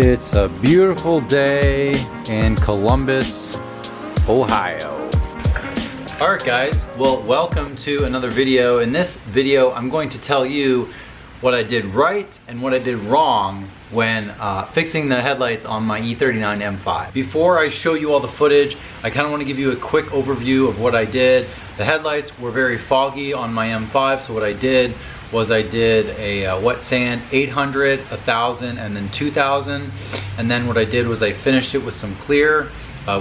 It's a beautiful day in Columbus, Ohio. Alright guys, well, welcome to another video. In this video I'm going to tell you what I did right and what I did wrong when fixing the headlights on my E39 M5. Before I show you all the footage, I kind of want to give you a quick overview of what I did. The headlights were very foggy on my M5, so what I did was I did a wet sand 800, 1000, and then 2000. And then what I did was I finished it with some clear,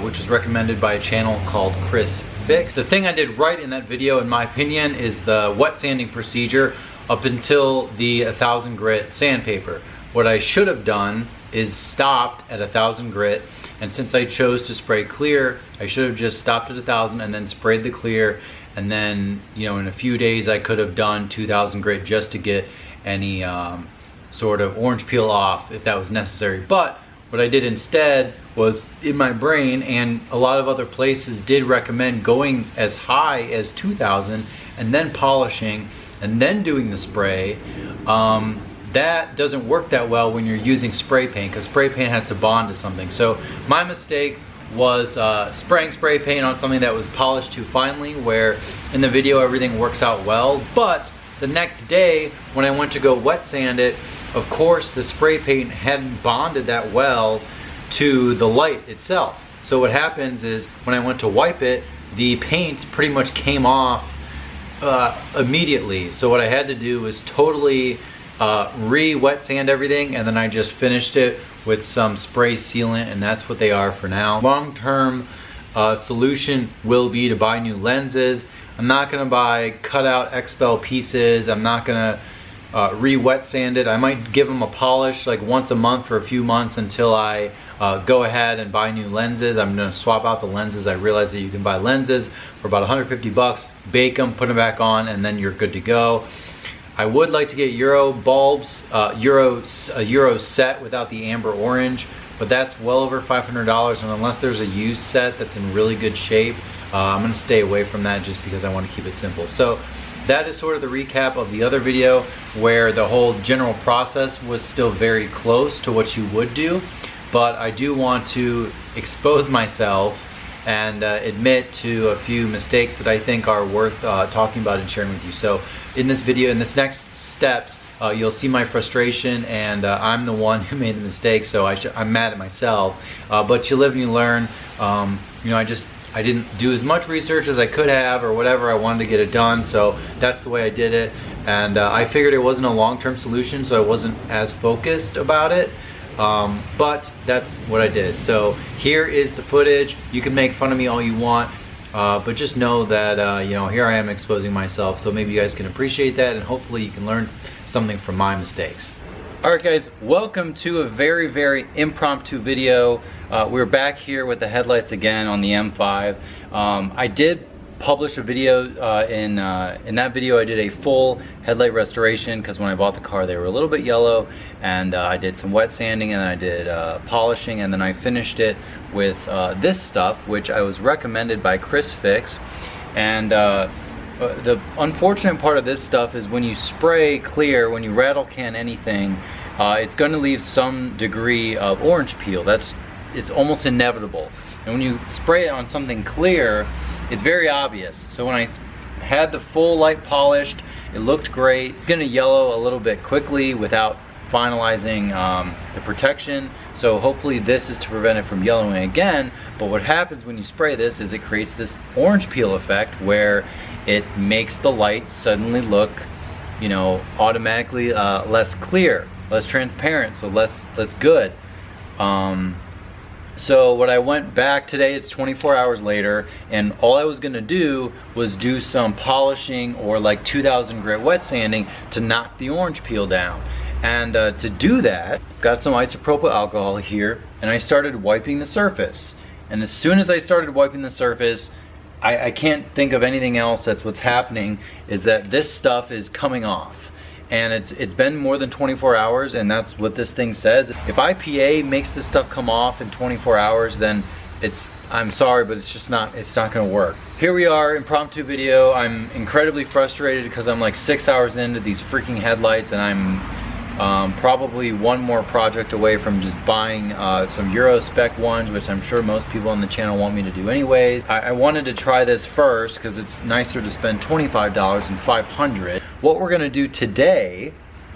which was recommended by a channel called Chris Fix. The thing I did right in that video, in my opinion, is the wet sanding procedure up until the 1000 grit sandpaper. What I should have done is stopped at 1000 grit, and since I chose to spray clear, I should have just stopped at 1000 and then sprayed the clear. And then, you know, in a few days I could have done 2000 grit just to get any sort of orange peel off if that was necessary. But what I did instead was, in my brain, and a lot of other places did recommend going as high as 2000 and then polishing and then doing the spray. That doesn't work that well when you're using spray paint, because spray paint has to bond to something. So my mistake was spraying spray paint on something that was polished too finely, where in the video everything works out well, but the next day when I went to go wet sand it, of course the spray paint hadn't bonded that well to the light itself. So what happens is when I went to wipe it, the paint pretty much came off immediately. So what I had to do was totally re-wet sand everything, and then I just finished it with some spray sealant, and that's what they are for now. Long-term solution will be to buy new lenses. I'm not gonna buy cut-out XPEL pieces. I'm not gonna re-wet sand it. I might give them a polish like once a month for a few months until I go ahead and buy new lenses. I'm gonna swap out the lenses. I realize that you can buy lenses for about 150 bucks, bake them, put them back on, and then you're good to go. I would like to get Euro bulbs, a Euro set without the amber orange, but that's well over $500, and unless there's a used set that's in really good shape, I'm gonna stay away from that just because I want to keep it simple. So that is sort of the recap of the other video, where the whole general process was still very close to what you would do, but I do want to expose myself and admit to a few mistakes that I think are worth talking about and sharing with you. So in this video, in this next steps, you'll see my frustration, and I'm the one who made the mistake, so I'm mad at myself. But you live and you learn. You know, I didn't do as much research as I could have, or whatever. I wanted to get it done, so that's the way I did it. And I figured it wasn't a long-term solution, so I wasn't as focused about it. But that's what I did. So here is the footage. You can make fun of me all you want, but just know that you know, here I am exposing myself, so maybe you guys can appreciate that, and hopefully you can learn something from my mistakes. Alright guys, welcome to a very, very impromptu video. We're back here with the headlights again on the M5. I did publish a video, in that video I did a full headlight restoration, because when I bought the car they were a little bit yellow, and I did some wet sanding, and then I did polishing, and then I finished it with this stuff, which I was recommended by Chris Fix. And the unfortunate part of this stuff is when you spray clear, when you rattle can anything, it's going to leave some degree of orange peel. It's almost inevitable. And when you spray it on something clear, it's very obvious. So when I had the full light polished, it looked great. It's going to yellow a little bit quickly without finalizing the protection, so hopefully this is to prevent it from yellowing again. But what happens when you spray this is it creates this orange peel effect, where it makes the light suddenly look, you know, automatically less clear, less transparent, so less good. So what I went back today, it's 24 hours later, and all I was gonna do was do some polishing or like 2000 grit wet sanding to knock the orange peel down. And to do that, got some isopropyl alcohol here, and I started wiping the surface. And as soon as I started wiping the surface, I can't think of anything else. That's what's happening, is that this stuff is coming off. And it's been more than 24 hours, and that's what this thing says. If IPA makes this stuff come off in 24 hours, then I'm sorry, but it's not gonna work. Here we are, impromptu video. I'm incredibly frustrated because I'm like 6 hours into these freaking headlights, and I'm Probably one more project away from just buying some Euro spec ones, which I'm sure most people on the channel want me to do anyways. I wanted to try this first because it's nicer to spend $25 than $500. What we're gonna do today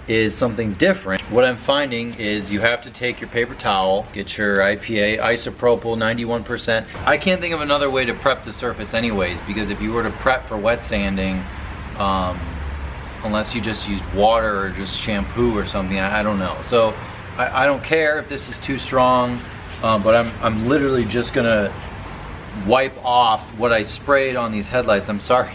is something different. What I'm finding is you have to take your paper towel, get your IPA, isopropyl 91%. I can't think of another way to prep the surface anyways, because if you were to prep for wet sanding, unless you just used water or just shampoo or something, I don't know. So I don't care if this is too strong, but I'm literally just gonna wipe off what I sprayed on these headlights. I'm sorry,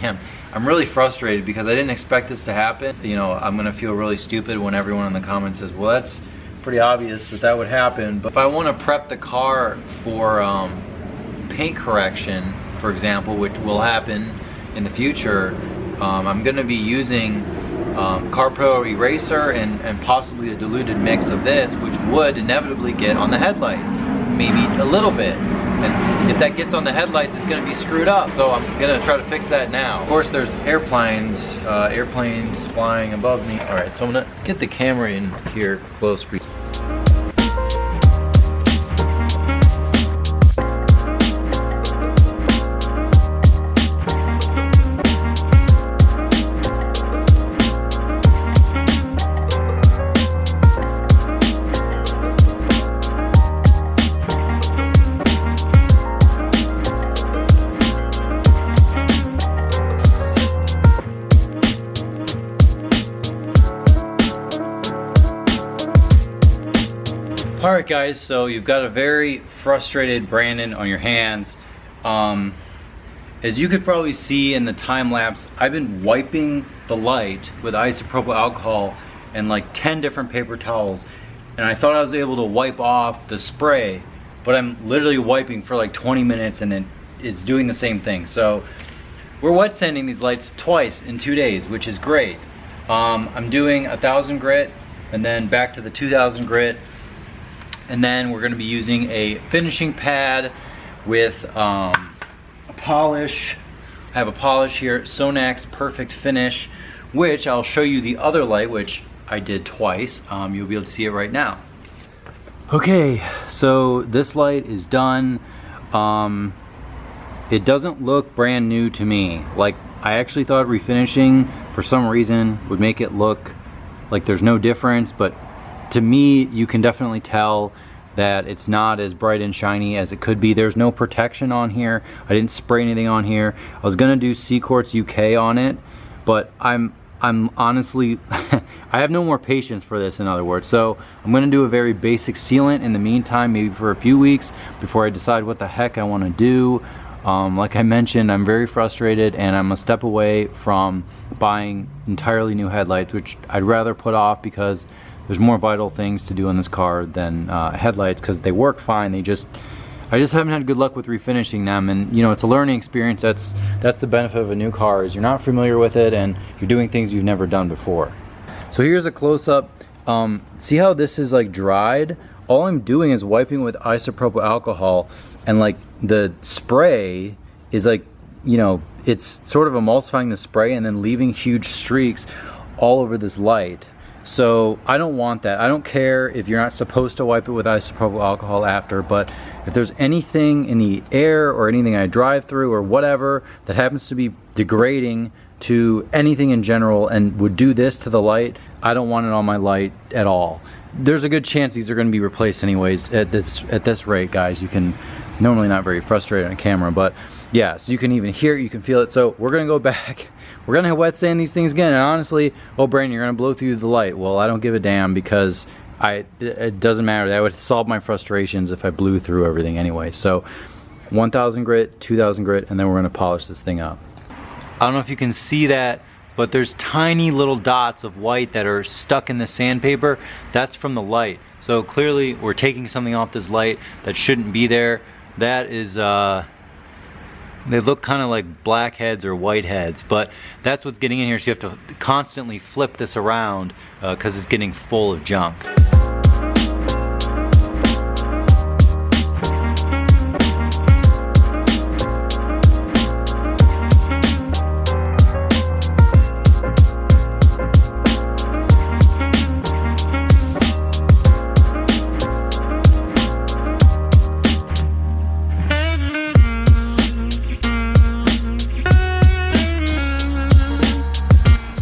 I'm really frustrated because I didn't expect this to happen. You know, I'm gonna feel really stupid when everyone in the comments says, well, that's pretty obvious that that would happen. But if I wanna prep the car for paint correction, for example, which will happen in the future, I'm gonna be using CarPro eraser and possibly a diluted mix of this, which would inevitably get on the headlights, maybe a little bit. And if that gets on the headlights, it's gonna be screwed up. So I'm gonna try to fix that now. Of course, there's airplanes flying above me. All right, so I'm gonna get the camera in here close. Alright guys, so you've got a very frustrated Brandon on your hands. As you could probably see in the time lapse, I've been wiping the light with isopropyl alcohol and like 10 different paper towels, and I thought I was able to wipe off the spray, but I'm literally wiping for like 20 minutes and it's doing the same thing. So we're wet sanding these lights twice in 2 days, which is great. I'm doing 1,000 grit and then back to the 2,000 grit. And then we're going to be using a finishing pad with a polish. I have a polish here, Sonax Perfect Finish, which I'll show you the other light, which I did twice. You'll be able to see it right now. Okay, so this light is done. It doesn't look brand new to me. Like, I actually thought refinishing for some reason would make it look like there's no difference, but to me, you can definitely tell that it's not as bright and shiny as it could be. There's no protection on here. I didn't spray anything on here. I was gonna do Seaquartz UK on it, but I'm honestly, I have no more patience for this, in other words. So I'm gonna do a very basic sealant in the meantime, maybe for a few weeks before I decide what the heck I wanna do. Like I mentioned, I'm very frustrated and I'm a step away from buying entirely new headlights, which I'd rather put off because there's more vital things to do on this car than headlights, because they work fine. I just haven't had good luck with refinishing them, and you know, it's a learning experience. That's the benefit of a new car, is you're not familiar with it and you're doing things you've never done before. So here's a close-up. See how this is like dried? All I'm doing is wiping with isopropyl alcohol, and like the spray is like, you know, it's sort of emulsifying the spray and then leaving huge streaks all over this light. So I don't want that. I don't care if you're not supposed to wipe it with isopropyl alcohol after, but if there's anything in the air or anything I drive through or whatever that happens to be degrading to anything in general and would do this to the light, I don't want it on my light at all. There's a good chance these are going to be replaced anyways at this rate, guys. You can normally not very frustrated on camera, but yeah, so you can even hear it, you can feel it. So we're going to go back. We're gonna wet sand these things again, and honestly, oh Brandon, you're gonna blow through the light. Well, I don't give a damn, because it doesn't matter. That would solve my frustrations if I blew through everything anyway. So 1,000 grit, 2,000 grit, and then we're gonna polish this thing up. I don't know if you can see that, but there's tiny little dots of white that are stuck in the sandpaper. That's from the light. So clearly we're taking something off this light that shouldn't be there. That is they look kind of like black heads or white heads, but that's what's getting in here. So you have to constantly flip this around because it's getting full of junk.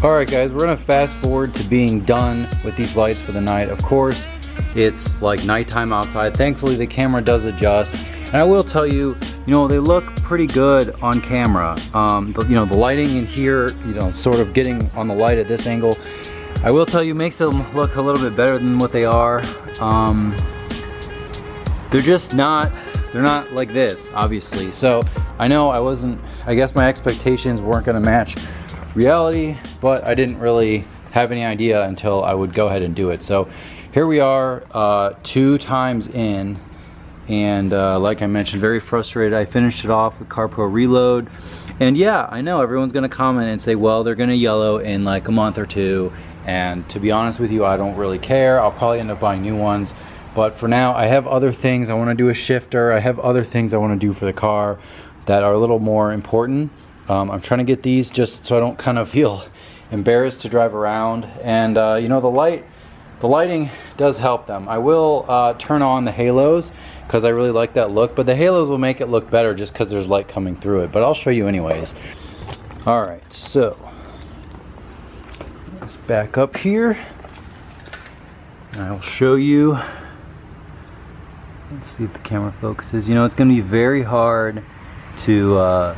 Alright guys, we're gonna fast forward to being done with these lights for the night. Of course, it's like nighttime outside. Thankfully the camera does adjust. And I will tell you, you know, they look pretty good on camera. You know, the lighting in here, you know, sort of getting on the light at this angle, I will tell you, makes them look a little bit better than what they are. They're just not, they're not like this, obviously. So I know I guess my expectations weren't gonna match reality, but I didn't really have any idea until I would go ahead and do it. So here we are, 2 times in, and like I mentioned, very frustrated. I finished it off with CarPro Reload, and yeah, I know everyone's gonna comment and say, well, they're gonna yellow in like a month or 2, and to be honest with you, I don't really care. I'll probably end up buying new ones, but for now, I have other things. I wanna do a shifter. I have other things I wanna do for the car that are a little more important. I'm trying to get these just so I don't kind of feel embarrassed to drive around, and you know, the lighting does help them. I will turn on the halos because I really like that look, but the halos will make it look better just because there's light coming through it, but I'll show you anyways. Alright, so let's back up here and I'll show you. Let's see if the camera focuses. You know, it's going to be very hard to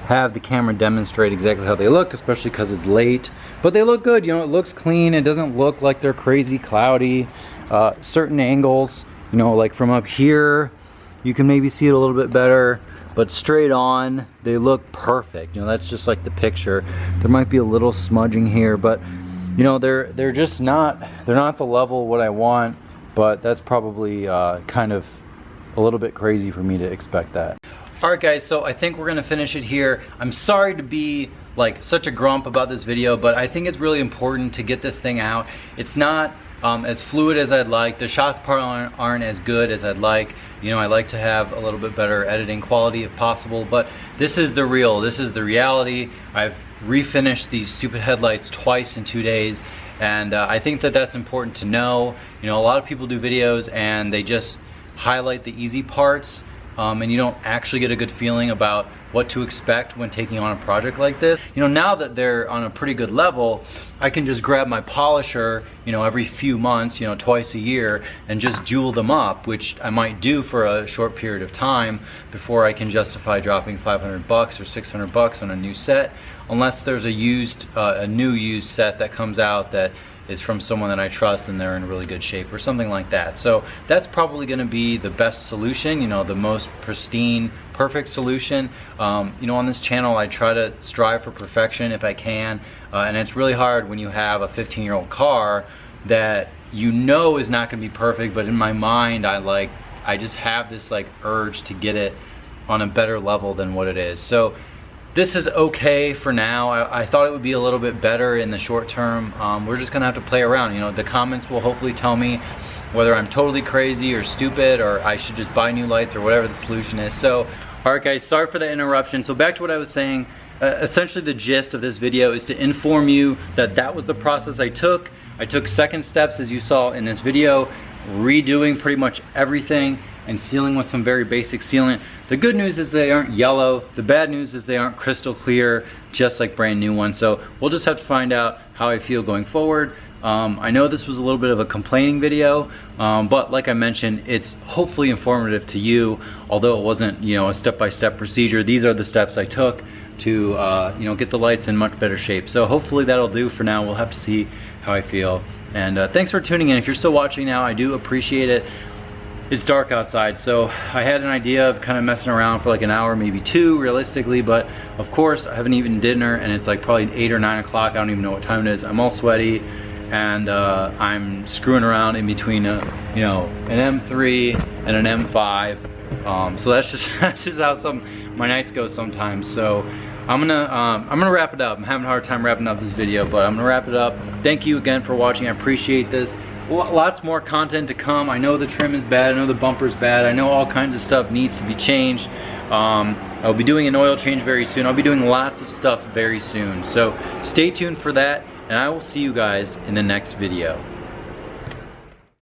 have the camera demonstrate exactly how they look, especially because it's late, but they look good. You know, it looks clean. It doesn't look like they're crazy cloudy. Certain angles, you know, like from up here, you can maybe see it a little bit better, but straight on, they look perfect. You know, that's just like the picture. There might be a little smudging here, but you know, they're just not, they're not the level what I want, but that's probably kind of a little bit crazy for me to expect that. Alright guys, so I think we're gonna finish it here. I'm sorry to be like such a grump about this video, but I think it's really important to get this thing out. It's not as fluid as I'd like. The shots aren't as good as I'd like. You know, I like to have a little bit better editing quality if possible, but this is the real, this is the reality. I've refinished these stupid headlights twice in 2 days, and I think that that's important to know. You know, a lot of people do videos and they just highlight the easy parts, and you don't actually get a good feeling about what to expect when taking on a project like this. You know, now that they're on a pretty good level, I can just grab my polisher, you know, every few months, you know, twice a year, and just jewel them up, which I might do for a short period of time before I can justify dropping 500 bucks or 600 bucks on a new set, unless there's a new used set that comes out that is from someone that I trust and they're in really good shape or something like that. So that's probably going to be the best solution, you know, the most pristine, perfect solution. You know, on this channel I try to strive for perfection if I can, and it's really hard when you have a 15-year-old car that you know is not going to be perfect, but in my mind I just have this like urge to get it on a better level than what it is. So this is okay for now. I thought it would be a little bit better in the short term. We're just gonna have to play around. You know, the comments will hopefully tell me whether I'm totally crazy or stupid, or I should just buy new lights, or whatever the solution is. So, alright guys, sorry for the interruption. So back to what I was saying. Essentially the gist of this video is to inform you that that was the process I took. I took second steps, as you saw in this video, redoing pretty much everything and sealing with some very basic sealant. The good news is they aren't yellow. The bad news is they aren't crystal clear, just like brand new ones. So we'll just have to find out how I feel going forward. I know this was a little bit of a complaining video, but like I mentioned, it's hopefully informative to you, although it wasn't, you know, a step-by-step procedure. These are the steps I took to, you know, get the lights in much better shape. So hopefully that'll do for now. We'll have to see how I feel. And thanks for tuning in. If you're still watching now, I do appreciate it. It's dark outside, so I had an idea of kind of messing around for like an hour, maybe 2 realistically, but of course I haven't eaten dinner and it's like probably 8 or 9 o'clock. I don't even know what time it is. I'm all sweaty and I'm screwing around in between you know, an M3 and an M5. So that's just how my nights go sometimes. So I'm gonna wrap it up. I'm having a hard time wrapping up this video, but I'm gonna wrap it up. Thank you again for watching. I appreciate this. Lots more content to come. I know the trim is bad. I know the bumper's bad. I know all kinds of stuff needs to be changed. I'll be doing an oil change very soon. I'll be doing lots of stuff very soon. So stay tuned for that, and I will see you guys in the next video.